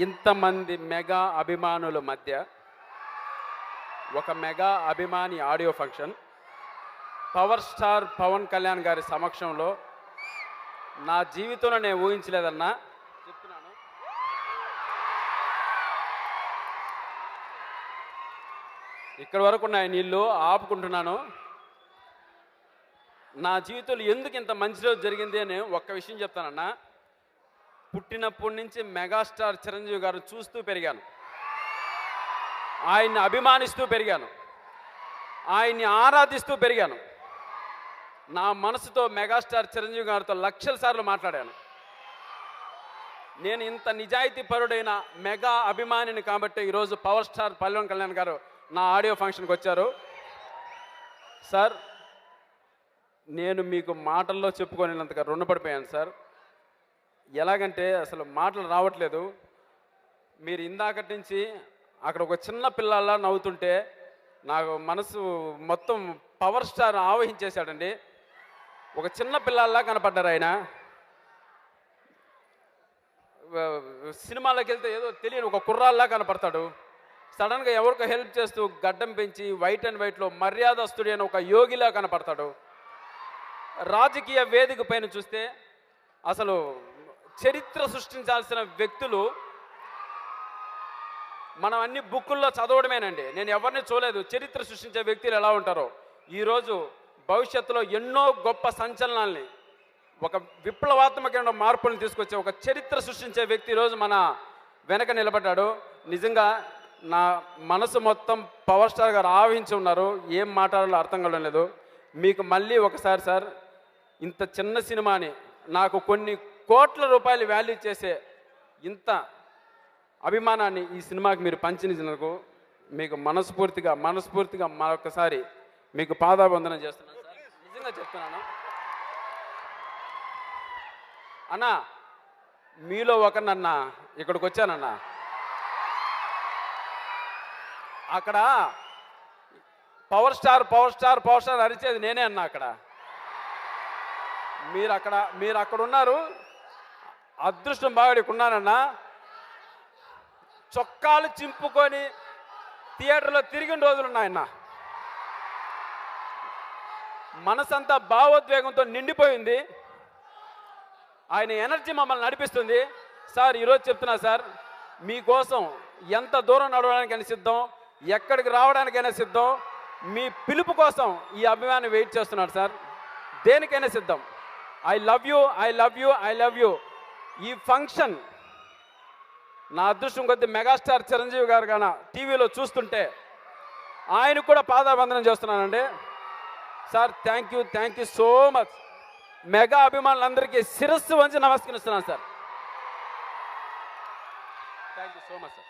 ఇంతమంది మెగా అభిమానుల మధ్య ఒక మెగా అభిమాని audio function power star Pawan Kalyan గారి సమక్షంలో నా జీవితంలో నేను ఊహించలేదన్నా. చెప్తున్నాను, ఇక్కడి వరకు నా నీళ్ళు ఆపుకుంటున్నాను. నా జీవితంలో ఎందుకు ఇంత మంచి రోజు జరిగింది అని ఒక్క విషయం చెప్తానన్నా. పుట్టినప్పటి నుంచి మెగాస్టార్ చిరంజీవి గారు చూస్తూ పెరిగాను, ఆయన్ని అభిమానిస్తూ పెరిగాను, ఆయన్ని ఆరాధిస్తూ పెరిగాను. నా మనసుతో మెగాస్టార్ చిరంజీవి గారితో లక్షల సార్లు మాట్లాడాను. నేను ఇంత నిజాయితీ పరుడైన మెగా అభిమానిని కాబట్టి ఈరోజు పవర్ స్టార్ పవన్ కళ్యాణ్ గారు నా ఆడియో ఫంక్షన్కి వచ్చారు. సార్, నేను మీకు మాటల్లో చెప్పుకోలేనంతగా రుణపడిపోయాను సార్. ఎలాగంటే అసలు మాటలు రావట్లేదు. మీరు ఇందాకటి నుంచి అక్కడ ఒక చిన్న పిల్లల్లా నవ్వుతుంటే నాకు మనసు మొత్తం పవర్ స్టార్ ఆవహించేశాడండి. ఒక చిన్న పిల్లల్లా కనపడ్డారు ఆయన. సినిమాలోకి వెళ్తే ఏదో తెలియని ఒక కుర్రాల్లా కనపడతాడు. సడన్గా ఎవరికో హెల్ప్ చేస్తూ గడ్డం పెంచి వైట్ అండ్ వైట్లో మర్యాదస్తుడి అని ఒక యోగిలా కనపడతాడు. రాజకీయ వేదిక పైన చూస్తే అసలు చరిత్ర సృష్టించాల్సిన వ్యక్తులు మనం అన్ని బుక్కుల్లో చదవడమేనండి. నేను ఎవరిని చూడలేదు చరిత్ర సృష్టించే వ్యక్తులు ఎలా ఉంటారో. ఈరోజు భవిష్యత్తులో ఎన్నో గొప్ప సంచలనాల్ని, ఒక విప్లవాత్మకమైన మార్పులను తీసుకొచ్చే ఒక చరిత్ర సృష్టించే వ్యక్తి ఈరోజు మన వెనక నిలబడ్డాడు. నిజంగా నా మనసు మొత్తం పవర్ స్టార్ గారు ఆవహించి ఉన్నారు. ఏం మాట్లాడాలో అర్థం కావడం లేదు. మీకు మళ్ళీ ఒకసారి సార్, ఇంత చిన్న సినిమాని నాకు కొన్ని కోట్ల రూపాయలు వాల్యూ చేసే ఇంత అభిమానాన్ని ఈ సినిమాకి మీరు పంచినందుకు మీకు మనస్ఫూర్తిగా మరొకసారి మీకు పాదాబంధనం చేస్తున్నాను సార్. నిజంగా చెప్తున్నాను అన్నా. మీలో ఒకనన్నా ఇక్కడికి వచ్చానన్నా. అక్కడ పవర్ స్టార్ అరిచేది నేనే అన్నా. అక్కడ మీరు అక్కడ ఉన్నారు. అదృష్టం బాగా ఉన్నానన్నా. చొక్కాలు చింపుకొని థియేటర్లో తిరిగిన రోజులున్నాయన్న. మనసంతా భావోద్వేగంతో నిండిపోయింది. ఆయన ఎనర్జీ మమ్మల్ని నడిపిస్తుంది. సార్, ఈరోజు చెప్తున్నా సార్, మీకోసం ఎంత దూరం నడవడానికైనా సిద్ధం, ఎక్కడికి రావడానికైనా సిద్ధం. మీ పిలుపు కోసం ఈ అభిమాని వెయిట్ చేస్తున్నాడు సార్. దేనికైనా సిద్ధం. I love you. ఈ ఫంక్షన్ నా అదృష్టం కొద్ది మెగాస్టార్ చిరంజీవి గారు గాన టీవీలో చూస్తుంటే ఆయన కూడా పాదాబంధనం చేస్తున్నానండి. Sir, thank you so much. Mega అభిమానులందరికీ శిరస్సు వంచి నమస్కరిస్తున్నాను sir. Thank you so much sir.